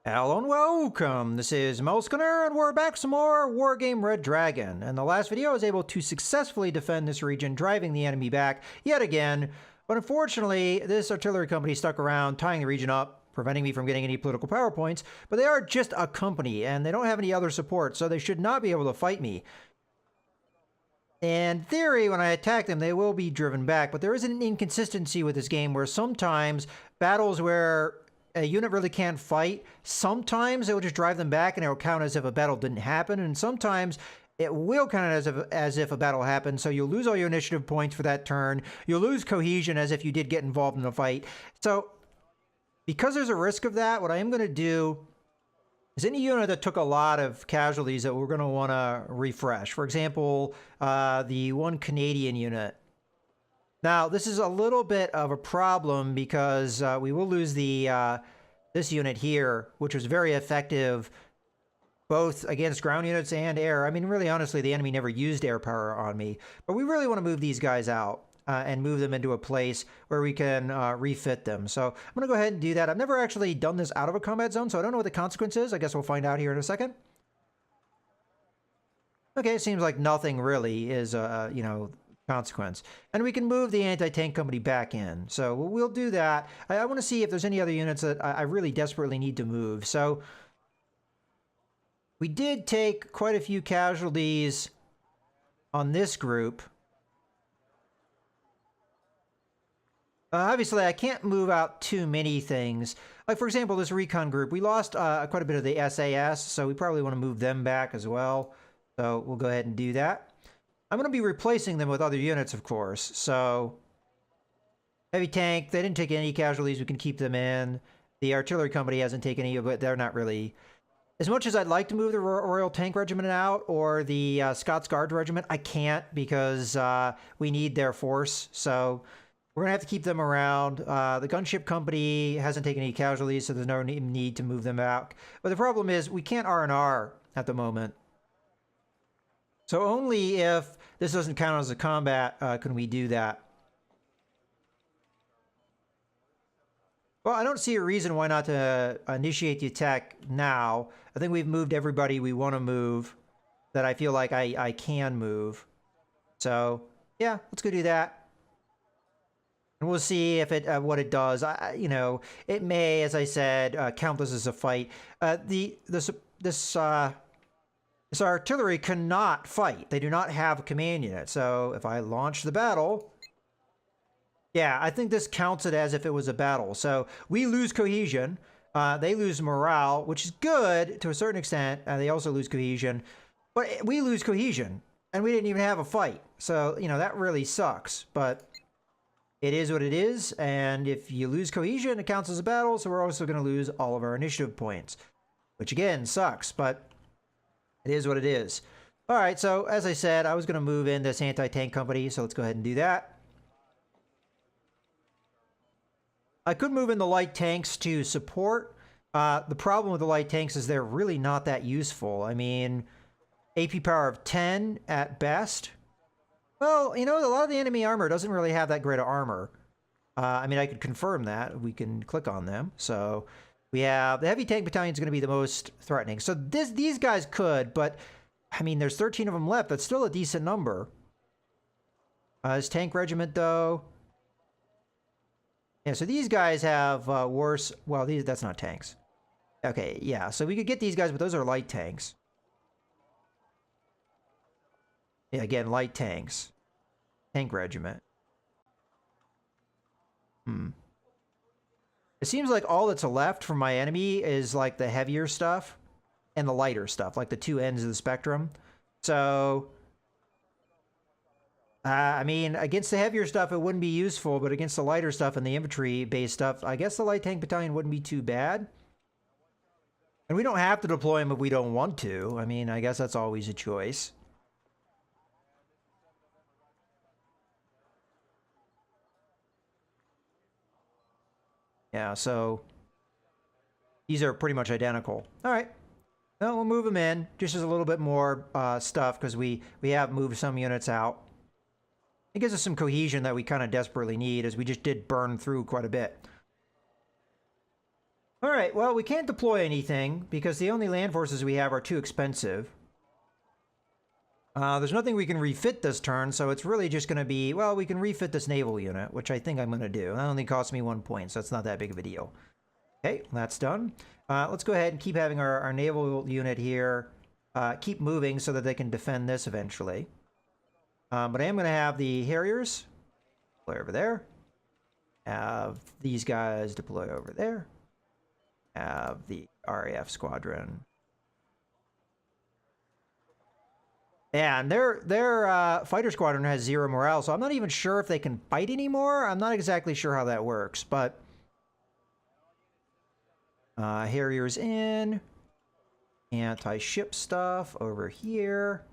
Hello and welcome, this is Melskunner, and we're back some more Wargame Red Dragon. In the last video I was able to successfully defend this region, driving the enemy back yet again, but unfortunately this artillery company stuck around, tying the region up, preventing me from getting any political power points, but they are just a company and they don't have any other support, so they should not be able to fight me. In theory, when I attack them, they will be driven back, but there is an inconsistency with this game where sometimes battles where a unit really can't fight, sometimes it will just drive them back and it will count as if a battle didn't happen, and sometimes it will count as if a battle happened, so you'll lose all your initiative points for that turn. You'll lose cohesion as if you did get involved in a fight. So, because there's a risk of that, what I am going to do is any unit that took a lot of casualties that we're going to want to refresh. For example, the one Canadian unit. Now, this is a little bit of a problem because we will lose the this unit here, which was very effective both against ground units and air. I mean, really, honestly, the enemy never used air power on me. But we really want to move these guys out and move them into a place where we can refit them. So I'm going to go ahead and do that. I've never actually done this out of a combat zone, so I don't know what the consequence is. I guess we'll find out here in a second. Okay, it seems like nothing really is, you know, consequence. And we can move the anti-tank company back in. So we'll do that. I want to see if there's any other units that I really desperately need to move. So we did take quite a few casualties on this group. Obviously, I can't move out too many things. Like, for example, this recon group, we lost quite a bit of the SAS, so we probably want to move them back as well. So we'll go ahead and do that. I'm going to be replacing them with other units, of course. So, heavy tank, they didn't take any casualties. We can keep them in. The artillery company hasn't taken any, but they're not really... As much as I'd like to move the Royal Tank Regiment out or the Scots Guard Regiment, I can't because we need their force. So, we're going to have to keep them around. The Gunship Company hasn't taken any casualties, so there's no need to move them back. But the problem is we can't R&R at the moment. So only if this doesn't count as a combat can we do that. Well, I don't see a reason why not to initiate the attack now. I think we've moved everybody we want to move that I feel like I can move. So, yeah, let's go do that. And we'll see if it what it does. You know, it may, as I said, count this as a fight. This artillery cannot fight. They do not have a command unit. So if I launch the battle, yeah, I think this counts it as if it was a battle. So we lose cohesion. They lose morale, which is good to a certain extent. They also lose cohesion. But we lose cohesion, and we didn't even have a fight. So, you know, that really sucks. But it is what it is. And if you lose cohesion, it counts as a battle. So we're also going to lose all of our initiative points, which again sucks. But it is what it is. All right, so as I said, I was going to move in this anti-tank company, so let's go ahead and do that. I could move in the light tanks to support. The problem with the light tanks is they're really not that useful. I mean, AP power of 10 at best. Well, you know, a lot of the enemy armor doesn't really have that great of armor. I mean, I could confirm that. We can click on them, so... We have the heavy tank battalion is going to be the most threatening. So these guys could, but I mean, there's 13 of them left. That's still a decent number. This tank regiment, though. Yeah, so these guys have worse. Well, that's not tanks. Okay, yeah. So we could get these guys, but those are light tanks. Yeah, again, light tanks. Tank regiment. It seems like all that's left from my enemy is like the heavier stuff and the lighter stuff, like the two ends of the spectrum. So, I mean, against the heavier stuff, it wouldn't be useful, but against the lighter stuff and the infantry-based stuff, I guess the light tank battalion wouldn't be too bad. And we don't have to deploy them if we don't want to. I mean, I guess that's always a choice. Yeah, so these are pretty much identical. All right. Well, we'll move them in. Just as a little bit more stuff because we have moved some units out. It gives us some cohesion that we kind of desperately need as we just did burn through quite a bit. All right, well, we can't deploy anything because the only land forces we have are too expensive. There's nothing we can refit this turn, so it's really just going to be, well, we can refit this naval unit, which I think I'm going to do. That only costs me 1 point, so it's not that big of a deal. Okay, that's done. Let's go ahead and keep having our naval unit here keep moving so that they can defend this eventually. But I am going to have the Harriers deploy over there. Have these guys deploy over there. Have the RAF squadron. Yeah, and their fighter squadron has 0 morale, so I'm not even sure if they can fight anymore. I'm not exactly sure how that works, but Harriers in. Anti-ship stuff over here.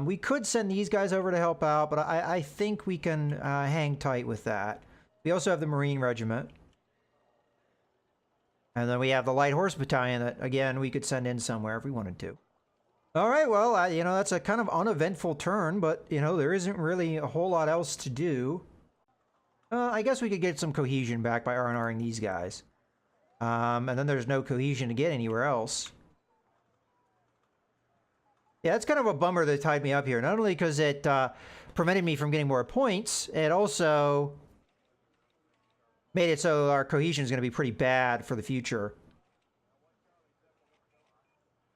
We could send these guys over to help out, but I think we can hang tight with that. We also have the Marine Regiment. And then we have the Light Horse Battalion that, again, we could send in somewhere if we wanted to. All right, well, you know, that's a kind of uneventful turn, but, you know, there isn't really a whole lot else to do. I guess we could get some cohesion back by R&Ring these guys. And then there's no cohesion to get anywhere else. Yeah, it's kind of a bummer that tied me up here. Not only because it prevented me from getting more points, it also made it so our cohesion is going to be pretty bad for the future.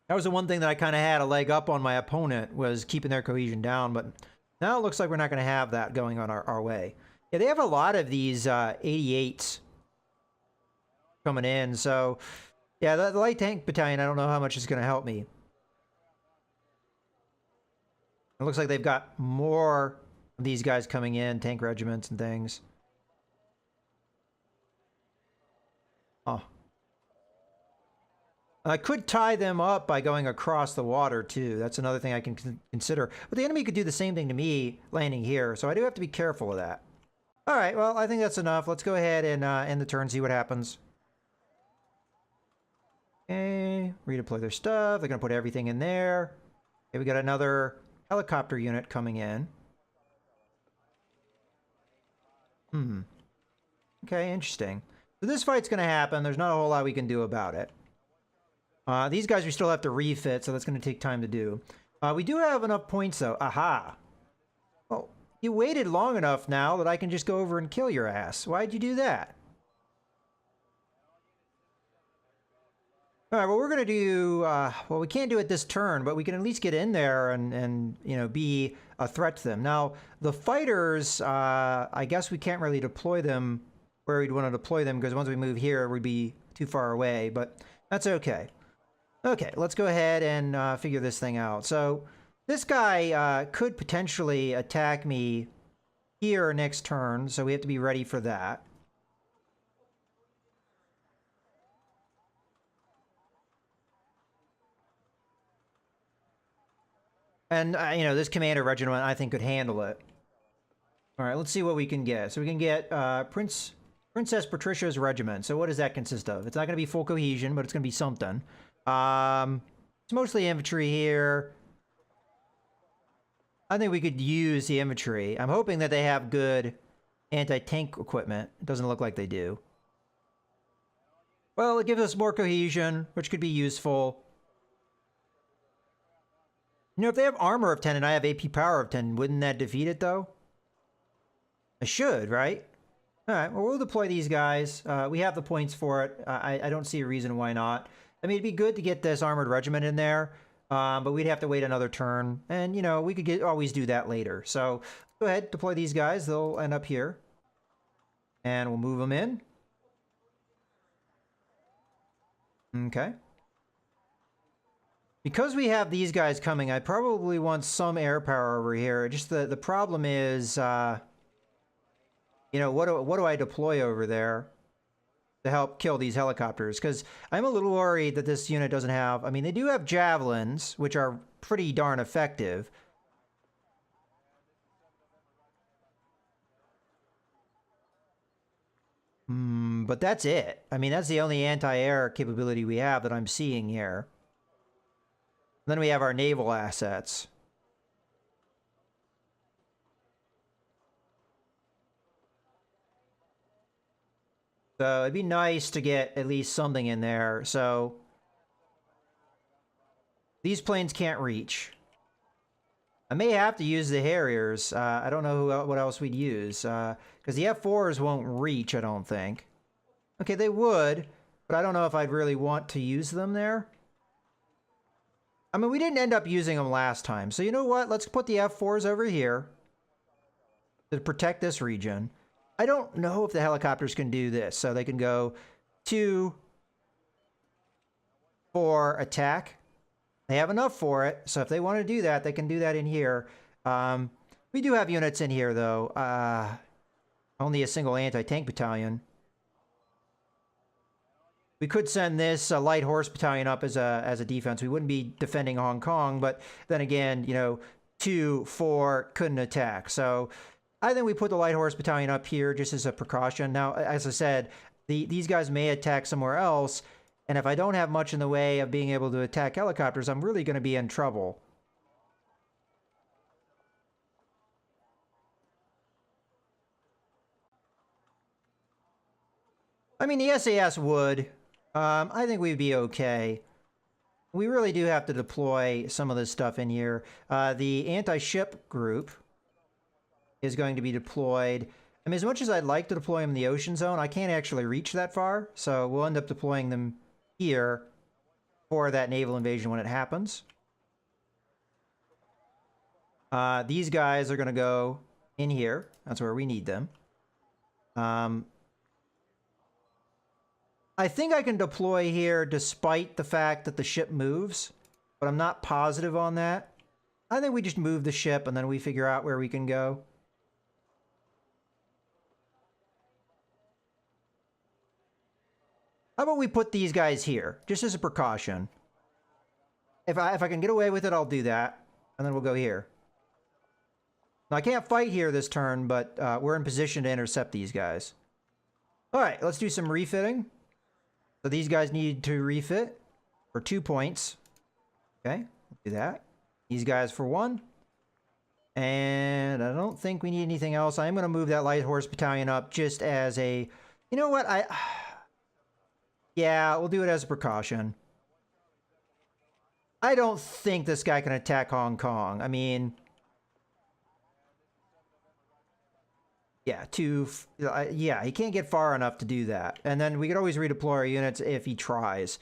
That was the one thing that I kind of had a leg up on my opponent, was keeping their cohesion down, but now it looks like we're not going to have that going on our way. Yeah, they have a lot of these 88s coming in, so yeah, the light tank battalion, I don't know how much is going to help me. It looks like they've got more of these guys coming in, tank regiments and things. Oh. I could tie them up by going across the water, too. That's another thing I can consider. But the enemy could do the same thing to me landing here, so I do have to be careful of that. All right, well, I think that's enough. Let's go ahead and end the turn, see what happens. Okay, redeploy their stuff. They're going to put everything in there. Okay, we got another helicopter unit coming in. Okay, interesting. So this fight's going to happen. There's not a whole lot we can do about it. These guys we still have to refit, so that's going to take time to do. We do have enough points, though. Aha! Well, you waited long enough now that I can just go over and kill your ass. Why'd you do that? All right, well, we're going to do... well, we can't do it this turn, but we can at least get in there and you know, be a threat to them. Now, the fighters, I guess we can't really deploy them where we'd want to deploy them, because once we move here, we'd be too far away, but that's okay. Okay, let's go ahead and figure this thing out. So this guy could potentially attack me here next turn, so we have to be ready for that. And, you know, this commander regiment, I think, could handle it. All right, let's see what we can get. So we can get Princess Patricia's regiment. So what does that consist of? It's not going to be full cohesion, but it's going to be something. It's mostly infantry here. I think we could use the infantry. I'm hoping that they have good anti-tank equipment. It doesn't look like they do. Well, it gives us more cohesion, which could be useful. You know, if they have armor of 10 and I have AP power of 10, wouldn't that defeat it, though? I should, right? All right, well, we'll deploy these guys. We have the points for it. I don't see a reason why not. I mean, it'd be good to get this armored regiment in there, but we'd have to wait another turn. And, you know, we could always do that later. So go ahead, deploy these guys. They'll end up here. And we'll move them in. Okay. Because we have these guys coming, I probably want some air power over here. Just the problem is, you know, what do I deploy over there to help kill these helicopters? Because I'm a little worried that this unit doesn't have... I mean, they do have javelins, which are pretty darn effective. But that's it. I mean, that's the only anti-air capability we have that I'm seeing here. Then we have our naval assets. So it'd be nice to get at least something in there. So these planes can't reach. I may have to use the Harriers. I don't know what else we'd use. Because the F4s won't reach, I don't think. Okay, they would, but I don't know if I'd really want to use them there. I mean, we didn't end up using them last time. So you know what? Let's put the F4s over here to protect this region. I don't know if the helicopters can do this. So they can go 2, 4, attack. They have enough for it. So if they want to do that, they can do that in here. We do have units in here, though. Only a single anti-tank battalion. We could send this light horse battalion up as a defense. We wouldn't be defending Hong Kong, but then again, you know, 2, 4 couldn't attack. So I think we put the light horse battalion up here just as a precaution. Now, as I said, these guys may attack somewhere else, and if I don't have much in the way of being able to attack helicopters, I'm really going to be in trouble. I mean, the SAS would. I think we'd be okay. We really do have to deploy some of this stuff in here. The anti-ship group is going to be deployed. I mean, as much as I'd like to deploy them in the ocean zone, I can't actually reach that far. So we'll end up deploying them here for that naval invasion when it happens. These guys are going to go in here. That's where we need them. I think I can deploy here despite the fact that the ship moves, but I'm not positive on that. I think we just move the ship and then we figure out where we can go. How about we put these guys here, just as a precaution? If I can get away with it, I'll do that, and then we'll go here. Now, I can't fight here this turn, but we're in position to intercept these guys. All right, let's do some refitting. So these guys need to refit for 2 points. Okay, we'll do that. These guys for 1. And I don't think we need anything else. I'm going to move that light horse battalion up just as a... You know what? Yeah, we'll do it as a precaution. I don't think this guy can attack Hong Kong. I mean... Yeah, he can't get far enough to do that. And then we could always redeploy our units if he tries.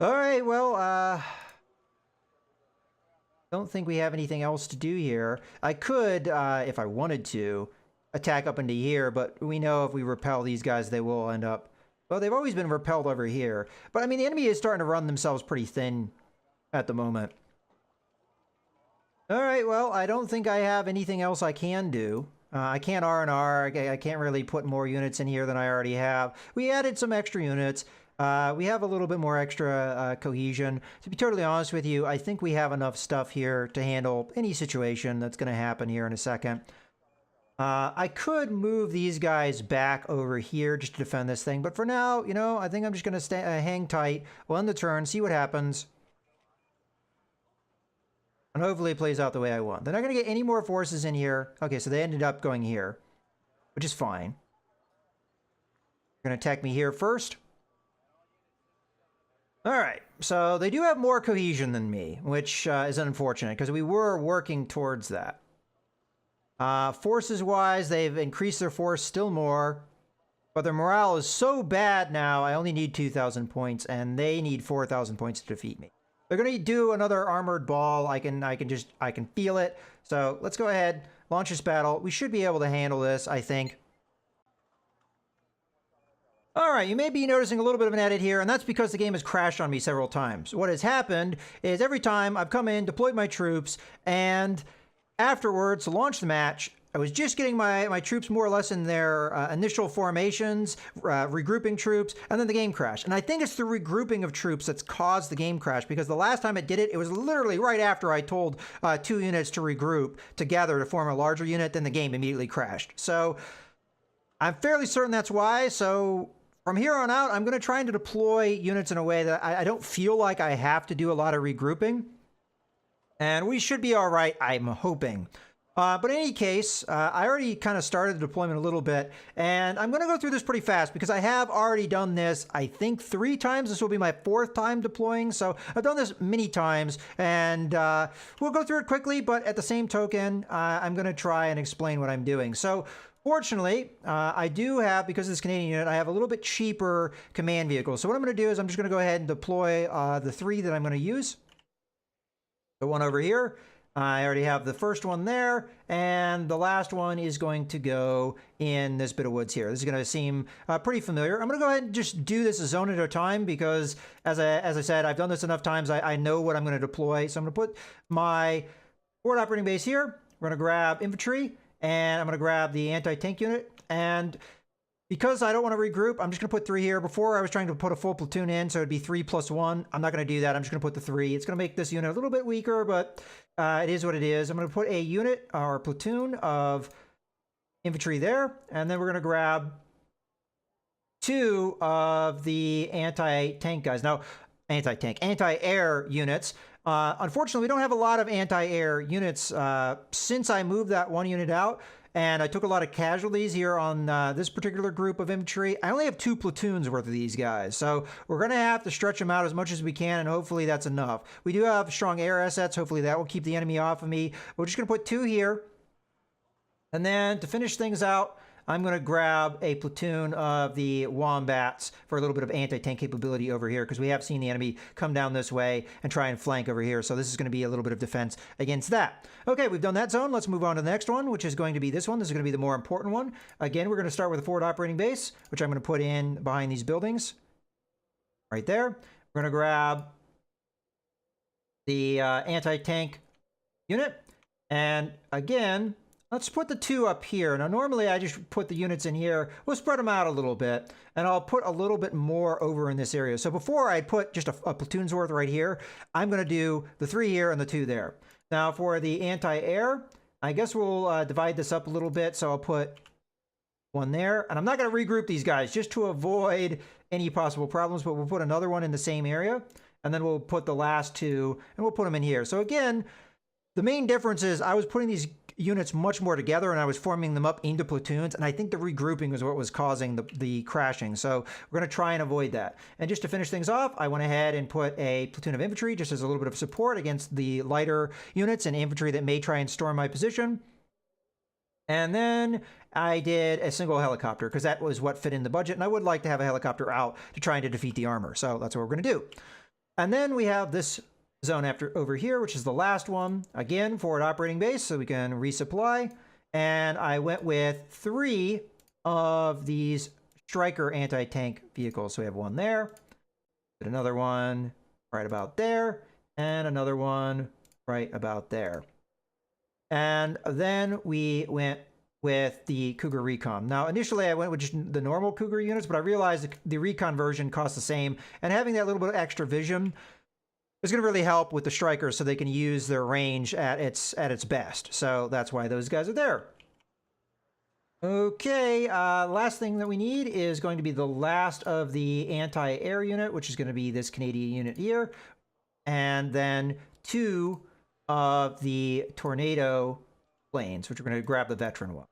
All right, well, don't think we have anything else to do here. I could, if I wanted to, attack up into here, but we know if we repel these guys, they will end up... Well, they've always been repelled over here. But, I mean, the enemy is starting to run themselves pretty thin at the moment. All right, well, I don't think I have anything else I can do. I can't R&R. I can't really put more units in here than I already have. We added some extra units. We have a little bit more extra cohesion. To be totally honest with you, I think we have enough stuff here to handle any situation that's going to happen here in a second. I could move these guys back over here just to defend this thing. But for now, you know, I think I'm just going to hang tight. We'll end the turn, see what happens. And hopefully it plays out the way I want. They're not going to get any more forces in here. Okay, so they ended up going here, which is fine. They're going to attack me here first. All right, so they do have more cohesion than me, which is unfortunate because we were working towards that. Forces-wise, they've increased their force still more, but their morale is so bad now, I only need 2,000 points, and they need 4,000 points to defeat me. They're going to do another armored ball. I can feel it. So let's go ahead, launch this battle. We should be able to handle this, I think. All right, you may be noticing a little bit of an edit here, and that's because the game has crashed on me several times. What has happened is every time I've come in, deployed my troops, and afterwards, to launch the match, I was just getting my troops more or less in their initial formations, regrouping troops, and then the game crashed. And I think it's the regrouping of troops that's caused the game crash, because the last time it did it, it was literally right after I told 2 units to regroup together to form a larger unit, then the game immediately crashed. So I'm fairly certain that's why. So from here on out, I'm going to try to deploy units in a way that I don't feel like I have to do a lot of regrouping. And we should be all right, I'm hoping. But in any case, I already kind of started the deployment a little bit, and I'm going to go through this pretty fast because I have already done this, I think 3 times. This will be my 4th time deploying, so I've done this many times, and we'll go through it quickly, but at the same token, I'm going to try and explain what I'm doing. So fortunately, I do have, because of this Canadian unit, I have a little bit cheaper command vehicles. So what I'm going to do is I'm just going to go ahead and deploy the 3 that I'm going to use. The one over here. I already have the first one there, and the last one is going to go in this bit of woods here. This is going to seem pretty familiar. I'm going to go ahead and just do this a zone at a time because, as I said, I've done this enough times. I know what I'm going to deploy. So I'm going to put my forward operating base here. We're going to grab infantry, and I'm going to grab the anti-tank unit. And because I don't want to regroup, I'm just going to put 3 here. Before, I was trying to put a full platoon in, so it'd be 3 plus 1. I'm not going to do that. I'm just going to put the 3. It's going to make this unit a little bit weaker, but it is what it is. I'm going to put a unit or a platoon of infantry there, and then we're going to grab 2 of the anti-tank guys. Now, anti-air units. Unfortunately, we don't have a lot of anti-air units since I moved that one unit out. And I took a lot of casualties here on this particular group of infantry. I only have 2 platoons worth of these guys. So we're going to have to stretch them out as much as we can, and hopefully that's enough. We do have strong air assets. Hopefully that will keep the enemy off of me. We're just going to put 2 here. And then to finish things out, I'm going to grab a platoon of the Wombats for a little bit of anti-tank capability over here, because we have seen the enemy come down this way and try and flank over here. So this is going to be a little bit of defense against that. Okay, we've done that zone. Let's move on to the next one, which is going to be this one. This is going to be the more important one. Again, we're going to start with a forward operating base, which I'm going to put in behind these buildings right there. We're going to grab the anti-tank unit. And again, let's put the 2 up here. Now, normally I just put the units in here. We'll spread them out a little bit, and I'll put a little bit more over in this area. So before I put just a platoon's worth right here, I'm going to do the 3 here and the 2 there. Now, for the anti-air, I guess we'll divide this up a little bit. So I'll put 1 there, and I'm not going to regroup these guys just to avoid any possible problems, but we'll put another one in the same area, and then we'll put the last 2, and we'll put them in here. So again, the main difference is I was putting these units much more together, and I was forming them up into platoons, and I think the regrouping was what was causing the crashing. So we're going to try and avoid that. And just to finish things off, I went ahead and put a platoon of infantry just as a little bit of support against the lighter units and infantry that may try and storm my position. And then I did a single helicopter because that was what fit in the budget, and I would like to have a helicopter out to try and defeat the armor. So that's what we're going to do. And then we have this zone over here, which is the last one. Again, forward operating base, so we can resupply. And I went with 3 of these Striker anti-tank vehicles. So we have 1 there, another one right about there, and another one right about there. And then we went with the Cougar Recon. Now, initially I went with just the normal Cougar units, but I realized the Recon version costs the same, and having that little bit of extra vision is going to really help with the Strikers so they can use their range at its best. So that's why those guys are there. Okay, last thing that we need is going to be the last of the anti-air unit, which is going to be this Canadian unit here. And then 2 of the Tornado planes, which we're going to grab the veteran one.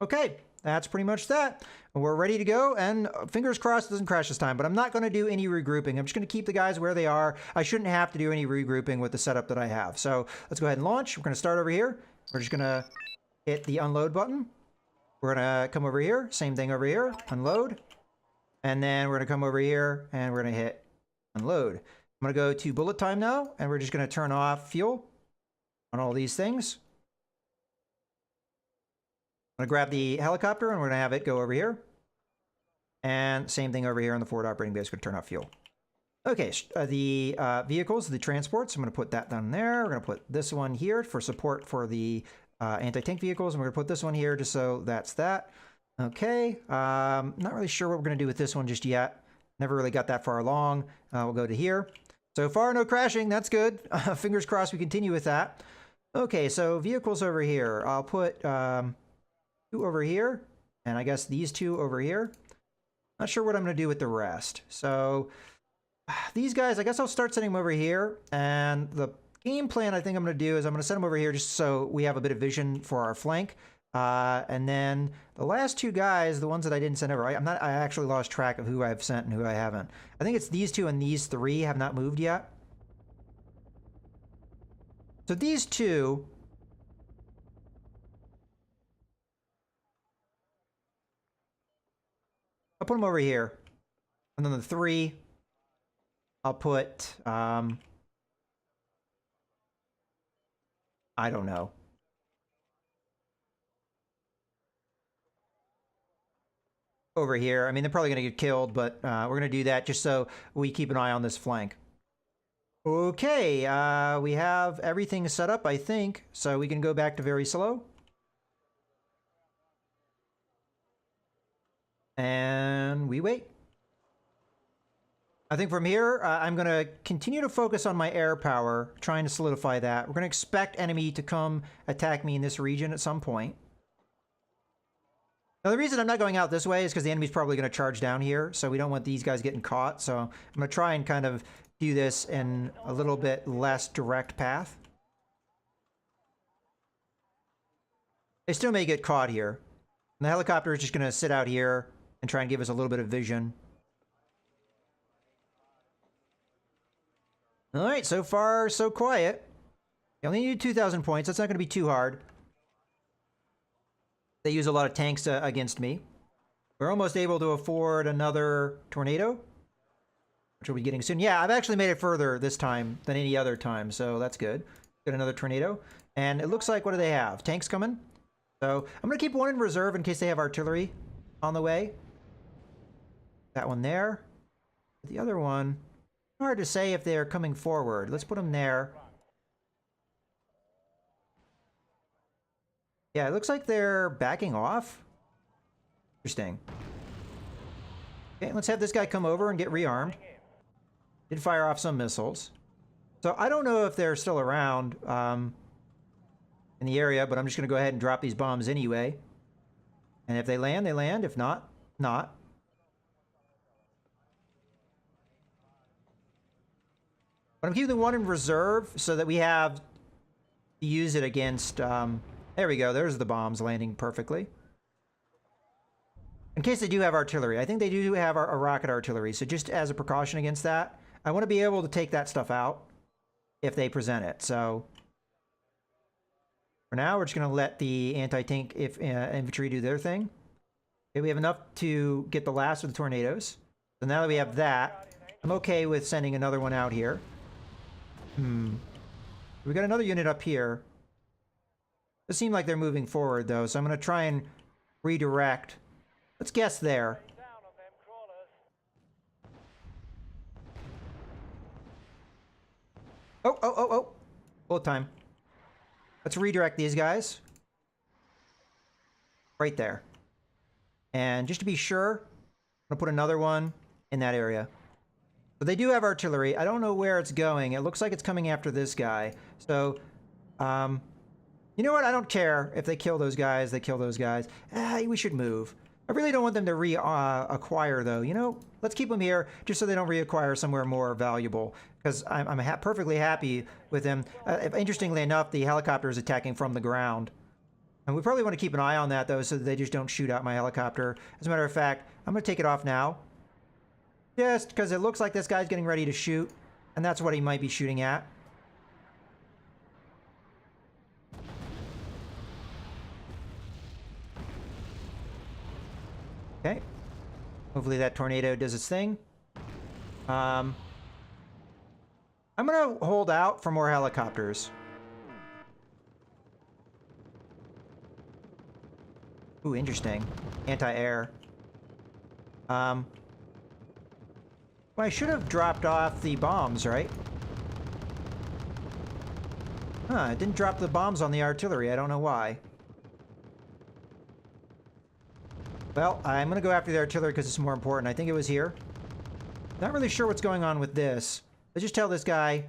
Okay, that's pretty much that. We're ready to go, and fingers crossed it doesn't crash this time, but I'm not going to do any regrouping. I'm just going to keep the guys where they are. I shouldn't have to do any regrouping with the setup that I have. So let's go ahead and launch. We're going to start over here. We're just going to hit the unload button. We're going to come over here. Same thing over here. Unload. And then we're going to come over here, and we're going to hit unload. I'm going to go to bullet time now, and we're just going to turn off fuel on all these things. I'm going to grab the helicopter, and we're going to have it go over here. And same thing over here on the forward operating base. We're going to turn off fuel. Okay, the vehicles, the transports, I'm going to put that down there. We're going to put this one here for support for the anti-tank vehicles. And we're going to put this one here just so that's that. Okay, not really sure what we're going to do with this one just yet. Never really got that far along. We'll go to here. So far, no crashing. That's good. Fingers crossed we continue with that. Okay, so vehicles over here. I'll put 2 over here, and I guess these 2 over here. Not sure what I'm going to do with the rest. So these guys, I guess I'll start setting them over here, and the game plan I think I'm going to do is I'm going to send them over here just so we have a bit of vision for our flank. And then the last two guys, the ones that I didn't send over, I actually lost track of who I've sent and who I haven't. I think it's these two and these three have not moved yet. So these two, I'll put them over here. And then the three, I'll put, I don't know. Over here. I mean, they're probably going to get killed, but we're going to do that just so we keep an eye on this flank. Okay, we have everything set up, I think, so we can go back to very slow. And we wait. I think from here, I'm going to continue to focus on my air power, trying to solidify that. We're going to expect enemy to come attack me in this region at some point. Now, the reason I'm not going out this way is because the enemy's probably going to charge down here, so we don't want these guys getting caught. So I'm going to try and kind of do this in a little bit less direct path. They still may get caught here. And the helicopter is just going to sit out here and try and give us a little bit of vision. All right, so far, so quiet. You only need 2,000 points. That's not going to be too hard. They use a lot of tanks against me. We're almost able to afford another tornado, which we'll be getting soon. Yeah, I've actually made it further this time than any other time, so that's good. Get another tornado. And it looks like, what do they have? Tanks coming? So I'm going to keep one in reserve in case they have artillery on the way. That one there. The other one, hard to say if they're coming forward. Let's put them there. Yeah, it looks like they're backing off. Interesting. Okay, let's have this guy come over and get rearmed. Did fire off some missiles. So I don't know if they're still around in the area, but I'm just going to go ahead and drop these bombs anyway. And if they land, they land. If not, not. But I'm keeping the one in reserve so that we have to use it against... there we go. There's the bombs landing perfectly. In case they do have artillery. I think they do have a rocket artillery. So just as a precaution against that, I want to be able to take that stuff out if they present it. So for now, we're just going to let the anti-tank infantry do their thing. Okay, we have enough to get the last of the tornadoes. So now that we have that, I'm okay with sending another one out here. We got another unit up here. It seems like they're moving forward, though, so I'm going to try and redirect. Let's guess there. Oh. Bullet time. Let's redirect these guys. Right there. And just to be sure, I'm going to put another one in that area. But they do have artillery. I don't know where it's going. It looks like it's coming after this guy. So, you know what? I don't care if they kill those guys. They kill those guys. We should move. I really don't want them to reacquire, though. You know, let's keep them here just so they don't reacquire somewhere more valuable. Because I'm perfectly happy with them. Interestingly enough, the helicopter is attacking from the ground. And we probably want to keep an eye on that, though, so that they just don't shoot out my helicopter. As a matter of fact, I'm going to take it off now. Just because it looks like this guy's getting ready to shoot. And that's what he might be shooting at. Okay. Hopefully that tornado does its thing. I'm going to hold out for more helicopters. Ooh, interesting. Anti-air. Well, I should have dropped off the bombs, right? Huh, it didn't drop the bombs on the artillery. I don't know why. Well, I'm going to go after the artillery because it's more important. I think it was here. Not really sure what's going on with this. Let's just tell this guy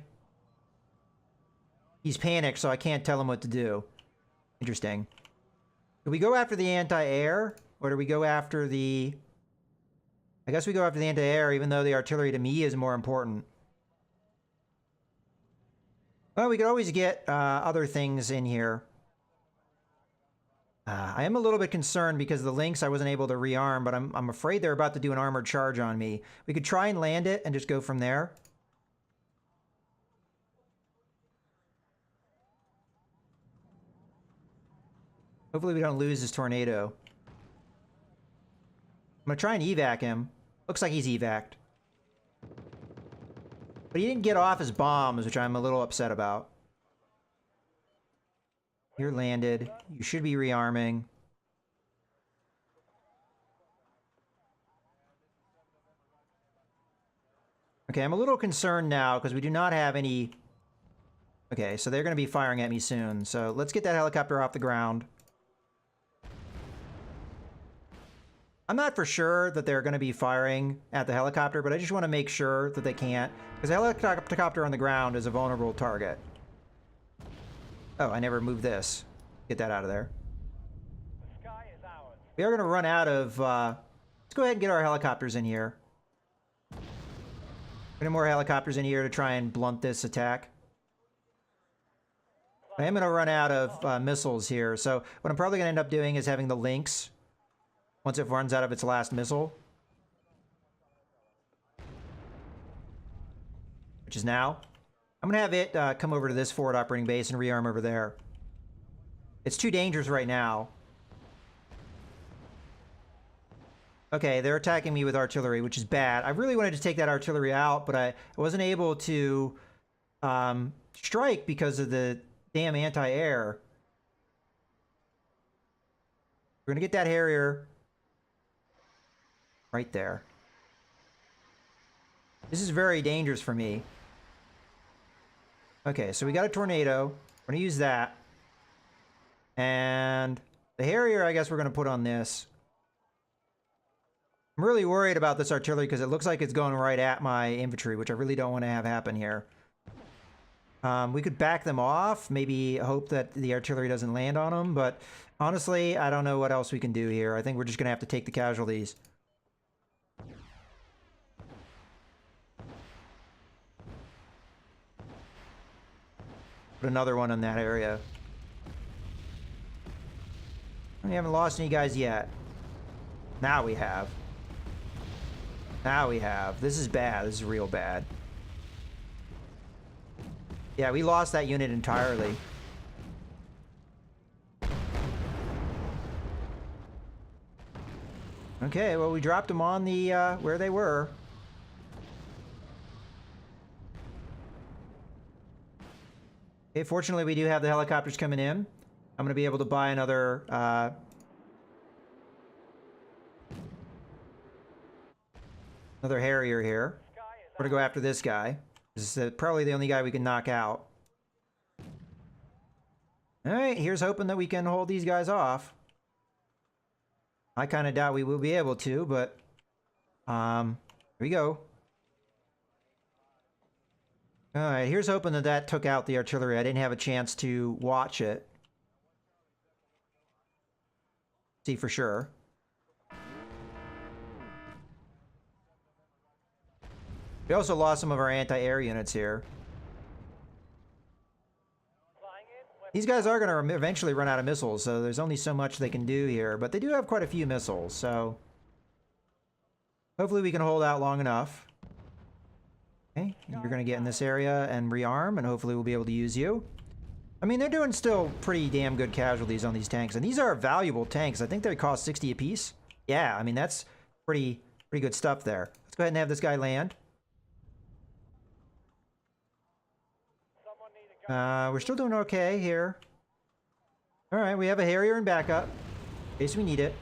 he's panicked, so I can't tell him what to do. Interesting. Do we go after the anti-air, or do we go after the... I guess we go after the anti-air, even though the artillery to me is more important. Well, we could always get other things in here. I am a little bit concerned because the Lynx I wasn't able to rearm, but I'm afraid they're about to do an armored charge on me. We could try and land it and just go from there. Hopefully we don't lose this tornado. I'm gonna try and evac him. Looks like he's evac'd. But he didn't get off his bombs, which I'm a little upset about. You're landed. You should be rearming. Okay, I'm a little concerned now because we do not have any... Okay, so they're going to be firing at me soon. So let's get that helicopter off the ground. I'm not for sure that they're going to be firing at the helicopter, but I just want to make sure that they can't. Because the helicopter on the ground is a vulnerable target. Oh, I never moved this. Get that out of there. The sky is ours. We are going to run out of... let's go ahead and get our helicopters in here. Get more helicopters in here to try and blunt this attack. I am going to run out of missiles here, so what I'm probably going to end up doing is having the Lynx, once it runs out of its last missile, which is now, I'm going to have it come over to this forward operating base and rearm over there. It's too dangerous right now. Okay, they're attacking me with artillery, which is bad. I really wanted to take that artillery out, but I wasn't able to strike because of the damn anti-air. We're gonna get that Harrier right there. This is very dangerous for me. Okay, so we got a tornado. We're gonna use that. And the Harrier, I guess we're gonna put on this. I'm really worried about this artillery because it looks like it's going right at my infantry, which I really don't want to have happen here. We could back them off, maybe hope that the artillery doesn't land on them, but honestly, I don't know what else we can do here. I think we're just going to have to take the casualties. Put another one in that area. We haven't lost any guys yet. Now we have. Now we have. This is bad. This is real bad. Yeah, we lost that unit entirely. Okay, well, we dropped them on the, where they were. Okay, fortunately, we do have the helicopters coming in. I'm going to be able to buy another, another Harrier here. We're going to go after this guy. This is probably the only guy we can knock out. Alright, here's hoping that we can hold these guys off. I kind of doubt we will be able to, but... here we go. Alright, here's hoping that that took out the artillery. I didn't have a chance to watch it. See for sure. We also lost some of our anti-air units here. These guys are going to eventually run out of missiles, so there's only so much they can do here. But they do have quite a few missiles, so... hopefully we can hold out long enough. Okay, you're going to get in this area and rearm, and hopefully we'll be able to use you. I mean, they're doing still pretty damn good casualties on these tanks, and these are valuable tanks. I think they cost 60 apiece. Yeah, I mean, that's pretty good stuff there. Let's go ahead and have this guy land. We're still doing okay here. Alright, we have a Harrier in backup, in case we need it.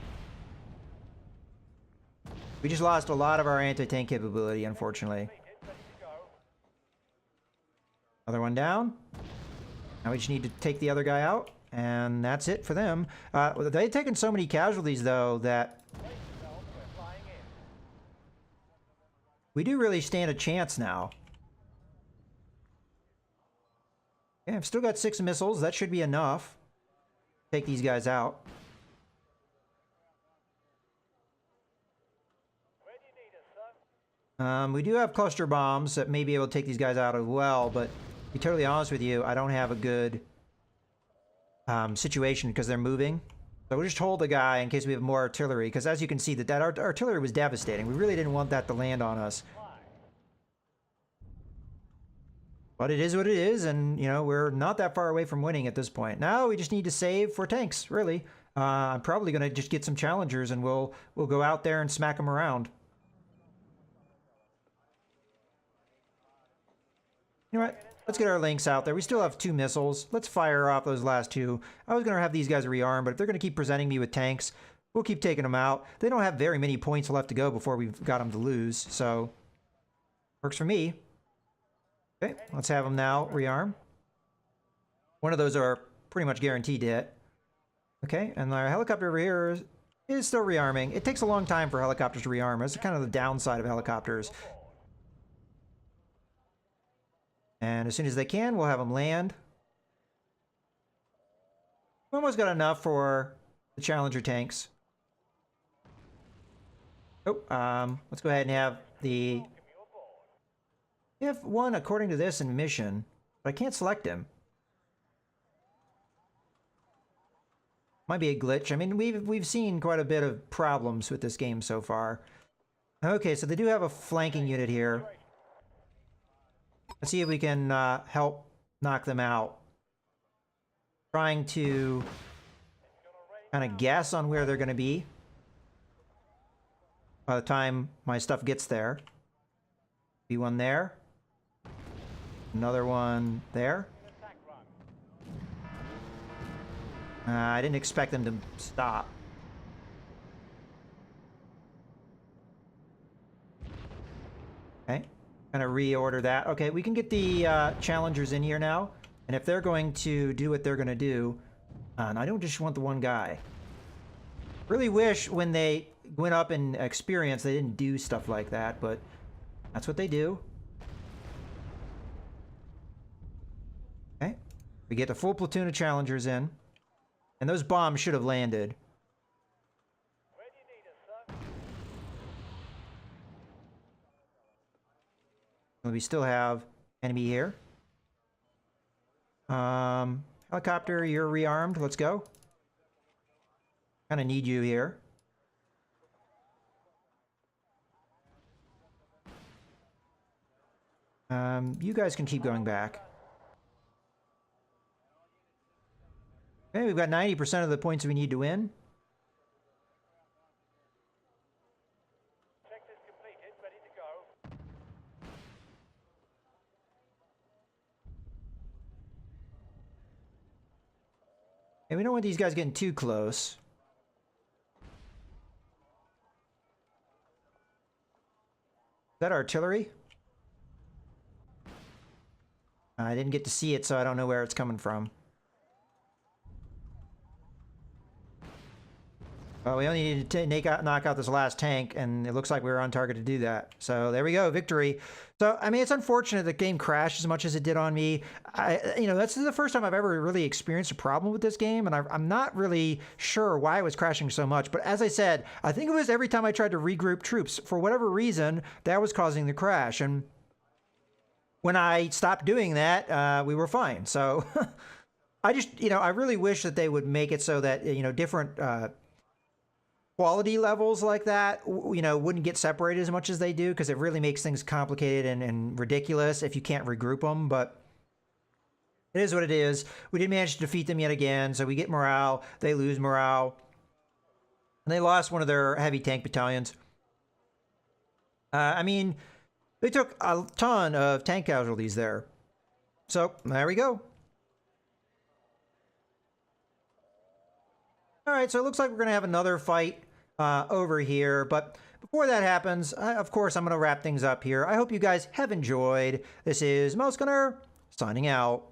We just lost a lot of our anti-tank capability, unfortunately. Another one down. Now we just need to take the other guy out, and that's it for them. They've taken so many casualties, though, that we do really stand a chance now. Yeah, I've still got 6 missiles. That should be enough. Take these guys out. Where do you need us, sir? We do have cluster bombs that may be able to take these guys out as well, but be totally honest with you, I don't have a good situation because they're moving. So we'll just hold the guy in case we have more artillery, because as you can see, that artillery was devastating. We really didn't want that to land on us. But it is what it is, and, you know, we're not that far away from winning at this point. Now we just need to save for tanks, really. I'm probably going to just get some challengers, and we'll go out there and smack them around. You know what? Let's get our links out there. We still have 2 missiles. Let's fire off those last 2. I was going to have these guys rearm, but if they're going to keep presenting me with tanks, we'll keep taking them out. They don't have very many points left to go before we've got them to lose, so works for me. Okay, let's have them now rearm. One of those are pretty much guaranteed to hit. Okay, and our helicopter over here is still rearming. It takes a long time for helicopters to rearm. That's kind of the downside of helicopters. And as soon as they can, we'll have them land. We almost got enough for the Challenger tanks. Oh, let's go ahead and have the... We have one according to this in mission, but I can't select him. Might be a glitch. I mean, we've seen quite a bit of problems with this game so far. Okay, so they do have a flanking unit here. Let's see if we can help knock them out. Trying to kind of guess on where they're going to be by the time my stuff gets there. Be one there. Another one there. I didn't expect them to stop. Okay. Kind of reorder that. Okay, we can get the challengers in here now. And if they're going to do what they're going to do, and I don't just want the one guy. Really wish when they went up in experience they didn't do stuff like that, but that's what they do. Okay, we get a full platoon of challengers in. And those bombs should have landed. Where do you need us, sir? We still have enemy here. Helicopter, you're rearmed. Let's go. Kind of need you here. You guys can keep going back. Okay, we've got 90% of the points we need to win. Check is completed, ready to go. And we don't want these guys getting too close. Is that artillery? I didn't get to see it, so I don't know where it's coming from. Well, we only needed to knock out this last tank, and it looks like we were on target to do that. So there we go, victory. So, I mean, it's unfortunate the game crashed as much as it did on me. You know, that's the first time I've ever really experienced a problem with this game, and I'm not really sure why it was crashing so much. But as I said, I think it was every time I tried to regroup troops. For whatever reason, that was causing the crash. And when I stopped doing that, we were fine. So I just, you know, I really wish that they would make it so that, you know, different quality levels like that, you know, wouldn't get separated as much as they do, because it really makes things complicated and ridiculous if you can't regroup them. But it is what it is. We did manage to defeat them yet again, so we get morale. They lose morale. And they lost one of their heavy tank battalions. I mean, they took a ton of tank casualties there. So, there we go. All right, so it looks like we're going to have another fight over here. But before that happens, of course, I'm going to wrap things up here. I hope you guys have enjoyed. This is Mouse Gunner signing out.